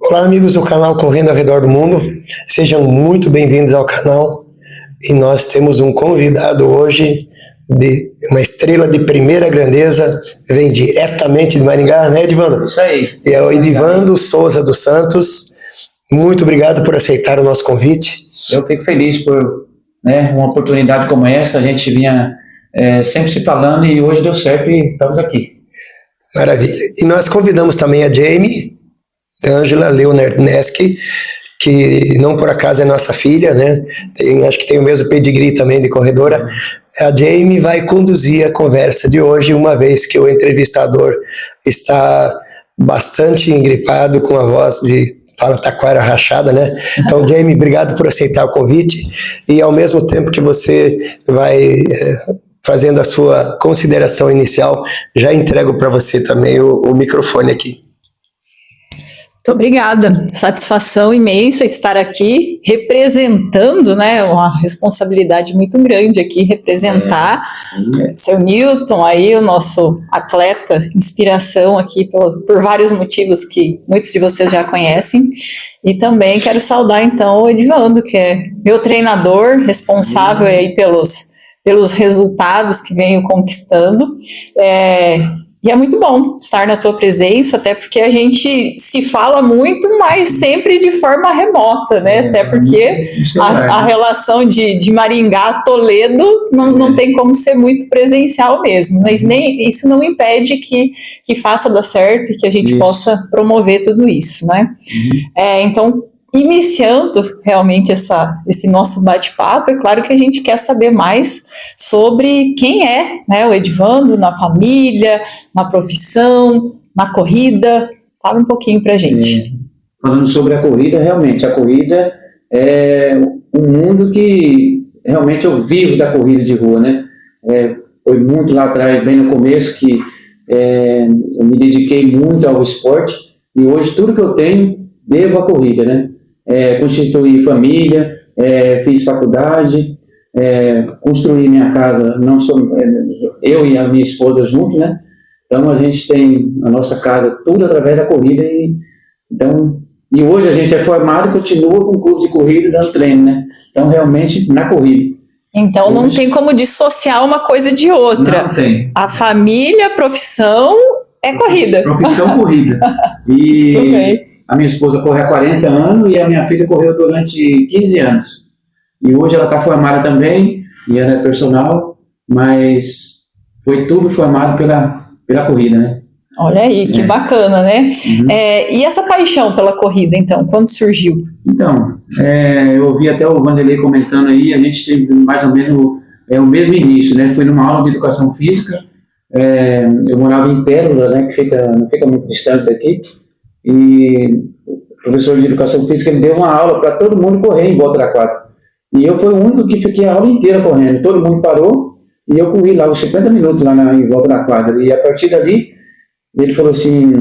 Olá, amigos do canal Correndo ao Redor do Mundo, sejam muito bem-vindos ao canal. E nós temos um convidado hoje, uma estrela de primeira grandeza, vem diretamente de Maringá, né, Edivando? Isso aí. E é o Edivando Souza dos Santos. Muito obrigado por aceitar o nosso convite. Eu fico feliz por uma oportunidade como essa. A gente vinha sempre se falando e hoje deu certo e estamos aqui. Maravilha. E nós convidamos também a Jamie Angela Leonardneschi, que não por acaso é nossa filha, né? Acho que tem o mesmo pedigree também de corredora. A Jamie vai conduzir a conversa de hoje, uma vez que o entrevistador está bastante engripado, com a voz de fala taquara rachada, né? Então, Jamie, obrigado por aceitar o convite, e ao mesmo tempo que você vai fazendo a sua consideração inicial, já entrego para você também o microfone aqui. Muito obrigada, satisfação imensa estar aqui representando, né, uma responsabilidade muito grande aqui, representar seu Newton aí, o nosso atleta, inspiração aqui por vários motivos que muitos de vocês já conhecem, e também quero saudar então o Edivando, que é meu treinador, responsável aí pelos resultados que venho conquistando, e é muito bom estar na tua presença, até porque a gente se fala muito, mas sempre de forma remota, né? Até porque a relação de Maringá a Toledo não tem como ser muito presencial mesmo, mas nem isso não impede que faça dar certo e que a gente possa promover tudo isso, né? Então, iniciando realmente esse nosso bate-papo, é claro que a gente quer saber mais sobre quem é, né, o Edivando na família, na profissão, na corrida. Fala um pouquinho pra gente. Falando sobre a corrida, realmente, a corrida é um mundo que realmente eu vivo da corrida de rua, né? Foi muito lá atrás, bem no começo, que eu me dediquei muito ao esporte, e hoje tudo que eu tenho devo à corrida, né? Constituí família, fiz faculdade, construí minha casa, não só eu e a minha esposa junto, né? Então a gente tem a nossa casa tudo através da corrida, e hoje a gente é formado e continua com o clube de corrida dando treino, né? Então realmente na corrida. Então não tem como dissociar uma coisa de outra. Não tem. A família, a profissão é corrida. Profissão corrida. E a minha esposa corre há 40 anos e a minha filha correu durante 15 anos. E hoje ela está formada também, e ela é personal, mas foi tudo formado pela corrida, né? Olha aí, que bacana, né? E essa paixão pela corrida, então, quando surgiu? Então, eu ouvi até o Vanderlei comentando aí, a gente teve mais ou menos o mesmo início, né? Foi numa aula de educação física, eu morava em Pérola, né? Que não fica muito distante daqui, e o professor de educação física ele deu uma aula para todo mundo correr em volta da quadra. E eu fui o único que fiquei a aula inteira correndo. Todo mundo parou e eu corri lá uns 50 minutos lá em volta da quadra. E a partir dali, ele falou assim: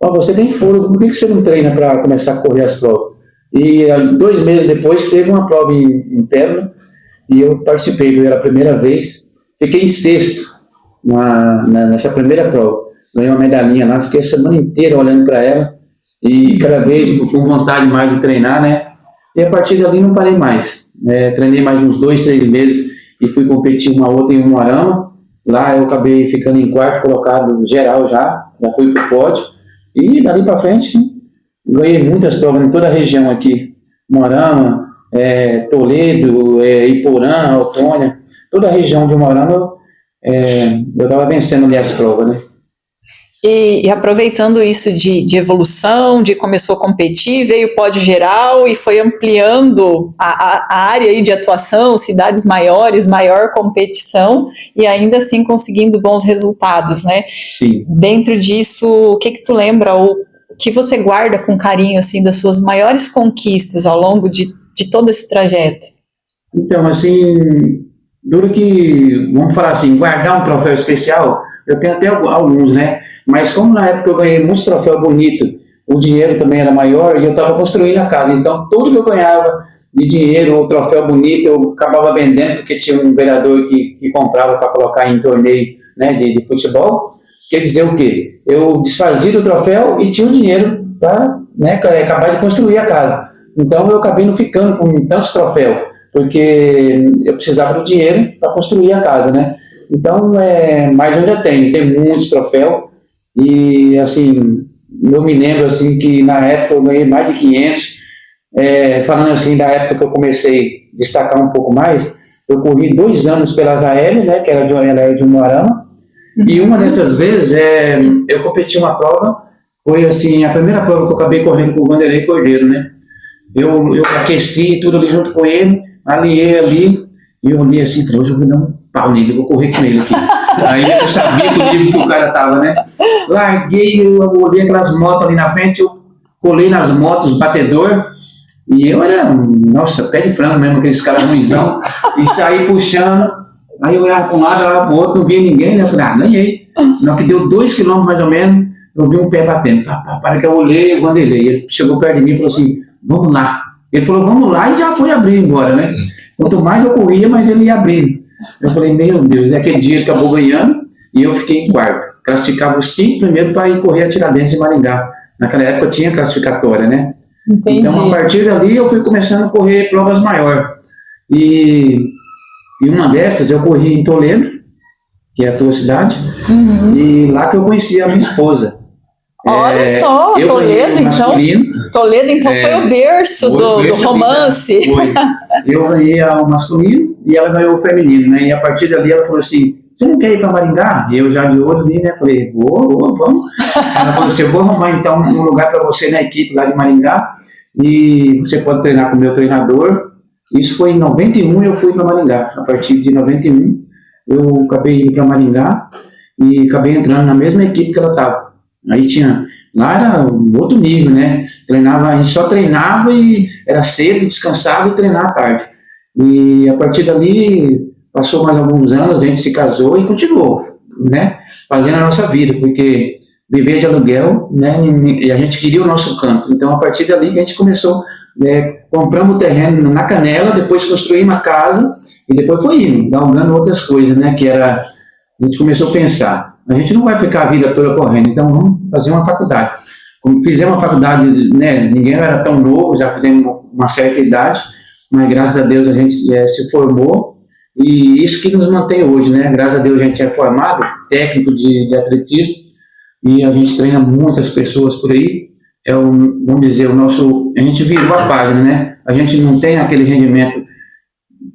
você tem fôlego, por que você não treina para começar a correr as provas? E 2 meses depois teve uma prova em Pérola e eu participei pela primeira vez. Fiquei em sexto nessa primeira prova. Ganhei uma medalhinha lá, fiquei a semana inteira olhando para ela e cada vez com vontade mais de treinar, né? E a partir dali não parei mais. Treinei mais uns 2, 3 meses e fui competir uma outra em Umuarama. Lá eu acabei ficando em quarto colocado geral já fui pro pódio. E dali para frente ganhei muitas provas em toda a região aqui. Umuarama, Toledo, Iporã, Autônia, toda a região de Umuarama eu estava vencendo ali as provas, né? E aproveitando isso de evolução, de começou a competir, veio o pódio geral e foi ampliando a área aí de atuação, cidades maiores, maior competição, e ainda assim conseguindo bons resultados, né? Sim. Dentro disso, o que tu lembra, ou o que você guarda com carinho, assim, das suas maiores conquistas ao longo de todo esse trajeto? Então, assim, duro que, vamos falar assim, guardar um troféu especial, eu tenho até alguns, né? Mas como na época eu ganhei muitos troféus bonitos, o dinheiro também era maior e eu estava construindo a casa. Então, tudo que eu ganhava de dinheiro ou troféu bonito, eu acabava vendendo, porque tinha um vereador que comprava para colocar em torneio, né, de futebol. Quer dizer o quê? Eu desfazia do troféu e tinha o dinheiro para né, acabar de construir a casa. Então eu acabei não ficando com tantos troféus, porque eu precisava do dinheiro para construir a casa, né? Então, mas eu ainda tenho muitos troféus, e assim, eu me lembro assim, que na época eu ganhei mais de 500, falando assim, da época que eu comecei a destacar um pouco mais, eu corri 2 anos pela Azaeli, né, que era de Umuarama, e uma dessas vezes eu competi uma prova, foi assim, a primeira prova que eu acabei correndo com o Vanderlei Cordeiro, né? Eu aqueci tudo ali junto com ele, alinhei ali, e eu olhei assim, falei, hoje eu vou dar um pau nele, eu vou correr com ele aqui. Aí eu sabia que o nível que o cara tava, né? Larguei, eu olhei aquelas motos ali na frente, eu colei nas motos, batedor, e eu era, nossa, pé de frango mesmo, aqueles caras ruizão, e saí puxando, aí eu olhava para um lado, olhava para o outro, não via ninguém, né? Eu falei, ganhei. Na hora que deu 2 quilômetros mais ou menos, eu vi um pé batendo, para que eu olhei, o Vanderlei, ele chegou perto de mim e falou assim, vamos lá. Ele falou, vamos lá, e já foi abrir embora, né? Quanto mais eu corria, mais ele ia abrindo. Eu falei, meu Deus, aquele dia ele acabou ganhando, e eu fiquei em quarto. Classificava os 5 primeiro para ir correr a Tiradentes e Maringá. Naquela época tinha classificatória, né? Entendi. Então, a partir dali, eu fui começando a correr provas maiores. E uma dessas, eu corri em Toledo, que é a tua cidade, e lá que eu conheci a minha esposa. Olha só, Toledo então foi o berço do romance. Foi. Eu ganhei o masculino e ela ganhou o feminino, né? E a partir dali ela falou assim, você não quer ir para Maringá? E eu já de olho ali, né? Falei, vamos. Ela falou assim, eu vou arrumar então um lugar para você na equipe lá de Maringá e você pode treinar com o meu treinador. Isso foi em 91, eu fui para Maringá. A partir de 91, eu acabei indo para Maringá e acabei entrando na mesma equipe que ela estava. Aí lá era um outro nível, né? A gente só treinava e era cedo, descansava e treinava à tarde. E a partir dali, passou mais alguns anos, a gente se casou e continuou, né? Fazendo a nossa vida, porque viver de aluguel, né? E a gente queria o nosso canto. Então, a partir dali que a gente começou, compramos o terreno na Canela, depois construímos uma casa e depois foi indo, galgando outras coisas, né? Que era, a gente começou a pensar, a gente não vai ficar a vida toda correndo, então vamos fazer uma faculdade. Como fizemos uma faculdade, né, ninguém era tão novo, já fizemos uma certa idade, mas graças a Deus a gente se formou, e isso que nos mantém hoje, né? Graças a Deus a gente é formado, técnico de atletismo, e a gente treina muitas pessoas por aí, vamos dizer, a gente virou a página, né? A gente não tem aquele rendimento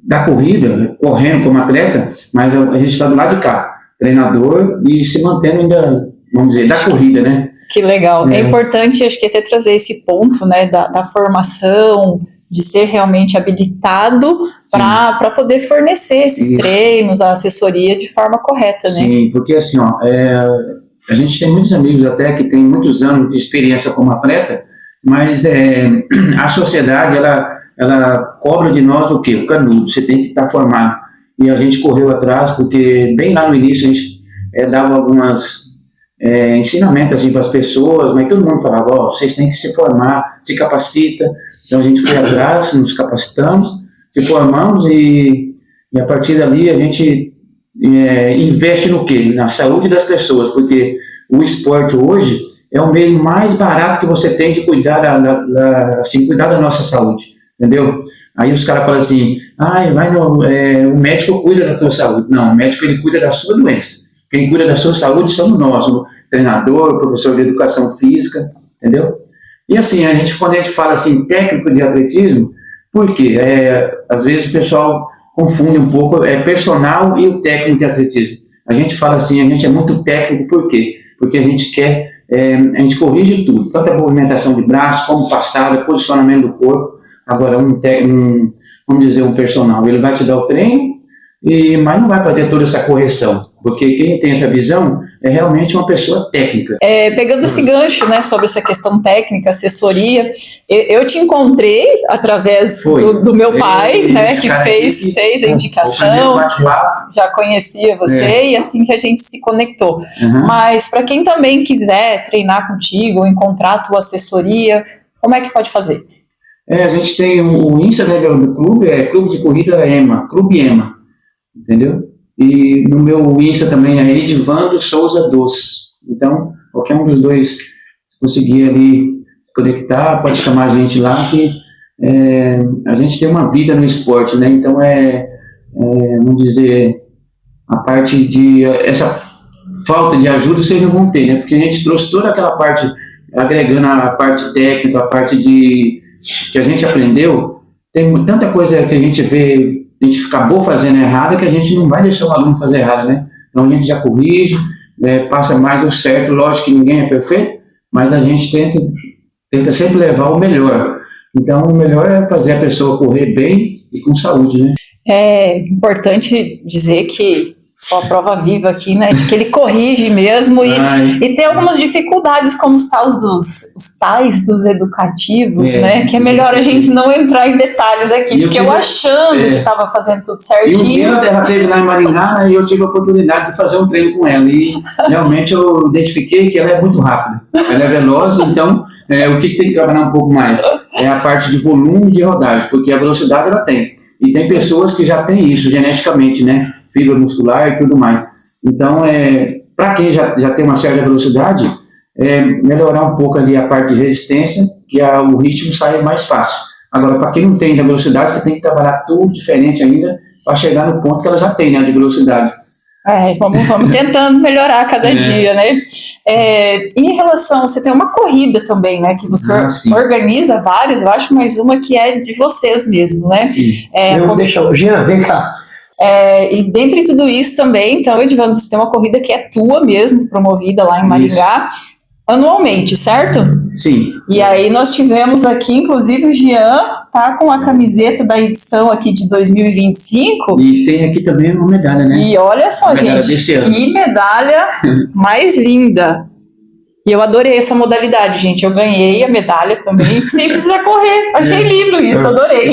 da corrida, correndo como atleta, mas a gente está do lado de cá, treinador e se mantendo ainda, vamos dizer, da corrida, né? Que legal. É importante, acho que até trazer esse ponto, né, da formação, de ser realmente habilitado para poder fornecer esses treinos, a assessoria de forma correta, né? Sim, porque assim, a gente tem muitos amigos até que tem muitos anos de experiência como atleta, mas a sociedade, ela cobra de nós o quê? O canudo, você tem que estar formado. E a gente correu atrás, porque bem lá no início a gente dava algumas ensinamentos assim, para as pessoas, mas todo mundo falava, vocês têm que se formar, se capacita. Então a gente foi atrás, nos capacitamos, se formamos e a partir dali a gente investe no quê? Na saúde das pessoas, porque o esporte hoje é o meio mais barato que você tem de cuidar cuidar da nossa saúde, entendeu? Aí os caras falam assim, o médico cuida da tua saúde. Não, o médico ele cuida da sua doença. Quem cuida da sua saúde somos nós, o treinador, o professor de educação física, entendeu? E assim, quando a gente fala assim, técnico de atletismo, por quê? Às vezes o pessoal confunde um pouco, personal e o técnico de atletismo. A gente fala assim, a gente é muito técnico, por quê? Porque a gente quer, a gente corrige tudo, tanto a movimentação de braço, como passada, posicionamento do corpo. Agora, vamos dizer, um personal, ele vai te dar o treino, mas não vai fazer toda essa correção, porque quem tem essa visão é realmente uma pessoa técnica. Pegando esse gancho, né, sobre essa questão técnica, assessoria, eu te encontrei através do meu pai, né, que fez a indicação, já conhecia você e assim que a gente se conectou. Mas para quem também quiser treinar contigo, encontrar a tua assessoria, como é que pode fazer? A gente tem o Instagram do clube, Clube de Corrida EMA, Clube EMA, entendeu? E no meu Insta também é Edivando Souza Doce. Então, qualquer um dos dois conseguir ali conectar, pode chamar a gente lá, que a gente tem uma vida no esporte, né? Então vamos dizer, a parte de essa falta de ajuda vocês não vão ter, né? Porque a gente trouxe toda aquela parte, agregando a parte técnica, a parte que a gente aprendeu. Tem tanta coisa que a gente vê, a gente acabou fazendo errada, que a gente não vai deixar o aluno fazer errado, né? Então a gente já corrige, passa mais o certo. Lógico que ninguém é perfeito, mas a gente tenta sempre levar o melhor. Então o melhor é fazer a pessoa correr bem e com saúde, né? É importante dizer que só a prova viva aqui, né? De que ele corrige mesmo e tem algumas dificuldades, como os tais dos educativos, né? Que é melhor a gente não entrar em detalhes aqui, porque eu achando que estava fazendo tudo certinho. E um dia ela esteve lá em Maringá, né, e eu tive a oportunidade de fazer um treino com ela. E realmente eu identifiquei que ela é muito rápida. Ela é veloz, então o que tem que trabalhar um pouco mais é a parte de volume de rodagem, porque a velocidade ela tem. E tem pessoas que já têm isso geneticamente, né? Fibra muscular e tudo mais. Então, para quem já tem uma certa velocidade, melhorar um pouco ali a parte de resistência, que o ritmo sai mais fácil. Agora, para quem não tem da velocidade, você tem que trabalhar tudo diferente ainda para chegar no ponto que ela já tem, né, de velocidade. Vamos tentando melhorar cada dia, né? Em relação, você tem uma corrida também, né? Que você organiza várias, eu acho, mas uma que é de vocês mesmo, né? Deixa, Jean, vem cá. E dentre tudo isso também, então, Edivando, você tem uma corrida que é tua mesmo, promovida lá em Maringá, anualmente, certo? Sim. E aí nós tivemos aqui, inclusive o Jean tá com a camiseta da edição aqui de 2025. E tem aqui também uma medalha, né? E olha só, gente, que medalha mais linda. E eu adorei essa modalidade, gente. Eu ganhei a medalha também, sem precisar correr. Achei lindo isso, adorei.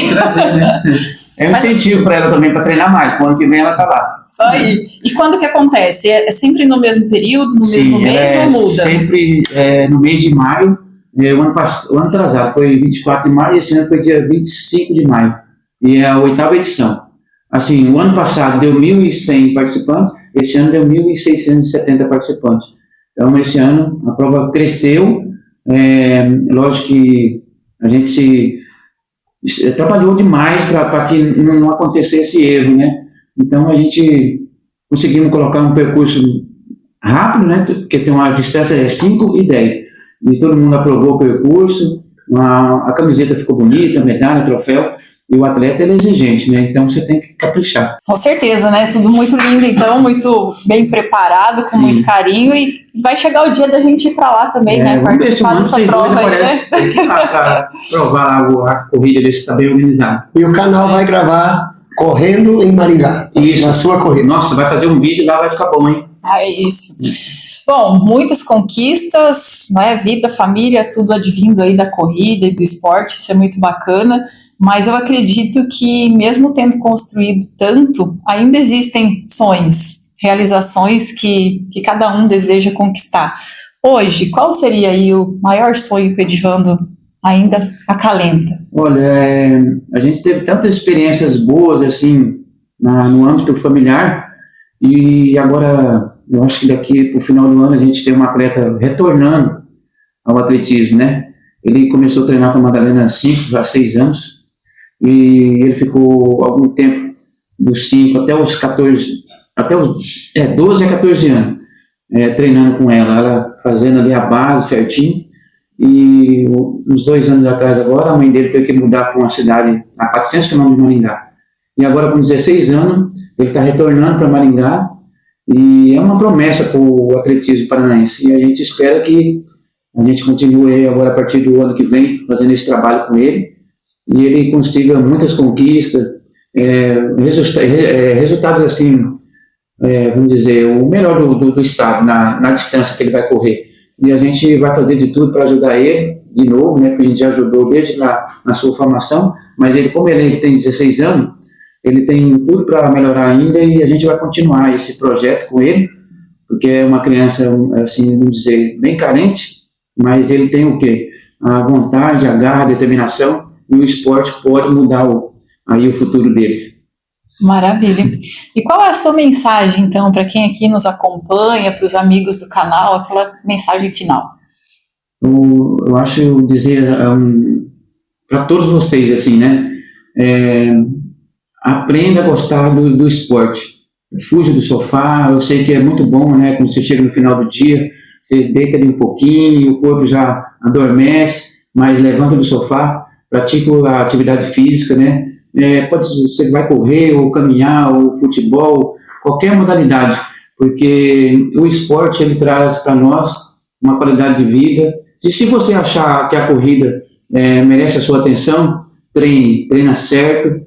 É um incentivo para ela também, para treinar mais. No ano que vem ela tá lá. Isso aí. E quando que acontece? É sempre no mesmo período, no mesmo mês ou muda? Sempre no mês de maio. O ano atrasado foi 24 de maio, esse ano foi dia 25 de maio. E é a 8ª edição. Assim, o ano passado deu 1.100 participantes, esse ano deu 1.670 participantes. Então, esse ano a prova cresceu. Lógico que a gente trabalhou demais para que não acontecesse erro, né? Então, a gente conseguimos colocar um percurso rápido, né? Porque tem uma distância 5 e 10. E todo mundo aprovou o percurso, a camiseta ficou bonita, a medalha, troféu, e o atleta é exigente, né? Então você tem que caprichar. Com certeza, né? Tudo muito lindo, então, muito bem preparado, com muito carinho, e vai chegar o dia da gente ir para lá também, né? Participar dessa prova aí, né? Para provar a corrida, ver se está bem organizado. E o canal vai gravar correndo em Maringá, isso, na sua corrida. Nossa, vai fazer um vídeo lá, vai ficar bom, hein? É isso. Bom, muitas conquistas, né? Vida, família, tudo advindo aí da corrida e do esporte, isso é muito bacana, mas eu acredito que mesmo tendo construído tanto, ainda existem sonhos, realizações que cada um deseja conquistar. Hoje, qual seria aí o maior sonho que o Edivando ainda acalenta? Olha, a gente teve tantas experiências boas, assim, no âmbito familiar, e agora eu acho que daqui para o final do ano a gente tem um atleta retornando ao atletismo, né? Ele começou a treinar com a Madalena há 5 a 6 anos e ele ficou algum tempo, dos 5 até os 14, até os 12 a 14 anos, treinando com ela fazendo ali a base certinho. E uns 2 anos atrás agora, a mãe dele teve que mudar para uma cidade a 400 km de Maringá. E agora com 16 anos, ele está retornando para Maringá. E é uma promessa para o atletismo paranaense. E a gente espera que a gente continue agora a partir do ano que vem fazendo esse trabalho com ele e ele consiga muitas conquistas, resultados assim, vamos dizer, o melhor do estado na distância que ele vai correr. E a gente vai fazer de tudo para ajudar ele, de novo, né, porque a gente já ajudou desde lá na sua formação, mas ele, como ele tem 16 anos, ele tem tudo para melhorar ainda e a gente vai continuar esse projeto com ele, porque é uma criança, assim, vamos dizer, bem carente, mas ele tem o quê? A vontade, a garra, a determinação, e o esporte pode mudar aí o futuro dele. Maravilha. E qual é a sua mensagem, então, para quem aqui nos acompanha, para os amigos do canal, aquela mensagem final? eu acho dizer para todos vocês, assim, né? Aprenda a gostar do esporte. Fuja do sofá. Eu sei que é muito bom, né? Quando você chega no final do dia, você deita ali um pouquinho, o corpo já adormece, mas levanta do sofá, pratica a atividade física, né? Você vai correr, ou caminhar, ou futebol, qualquer modalidade, porque o esporte ele traz para nós uma qualidade de vida. E se você achar que a corrida merece a sua atenção, treina certo,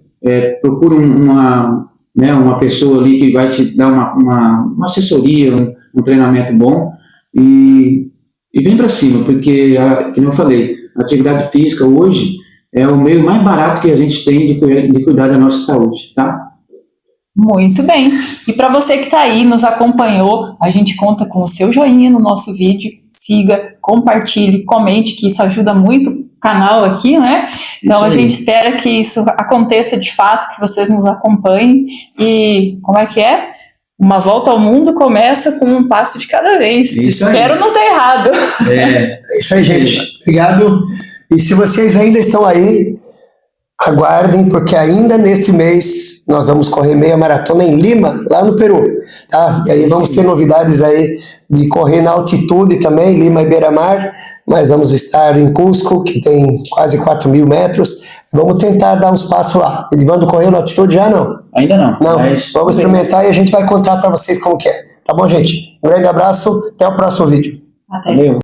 procure uma pessoa ali que vai te dar uma assessoria, um treinamento bom, e vem para cima, porque, como eu falei, a atividade física hoje é o meio mais barato que a gente tem de cuidar da nossa saúde, tá? Muito bem. E para você que está aí, nos acompanhou, a gente conta com o seu joinha no nosso vídeo. Siga, compartilhe, comente, que isso ajuda muito o canal aqui, né? Então a gente espera que isso aconteça de fato, que vocês nos acompanhem. E como é que é? Uma volta ao mundo começa com um passo de cada vez. Espero não ter errado. É isso aí, gente. Obrigado. E se vocês ainda estão aí, aguardem, porque ainda neste mês nós vamos correr meia maratona em Lima, lá no Peru, tá? E aí vamos ter novidades aí de correr na altitude também, Lima e Beira-Mar, mas vamos estar em Cusco, que tem quase 4.000 metros. Vamos tentar dar uns passos lá. Edivando correu na altitude já, não? Ainda não. Não, vamos experimentar e a gente vai contar para vocês como que é. Tá bom, gente? Um grande abraço, até o próximo vídeo. Até. Valeu.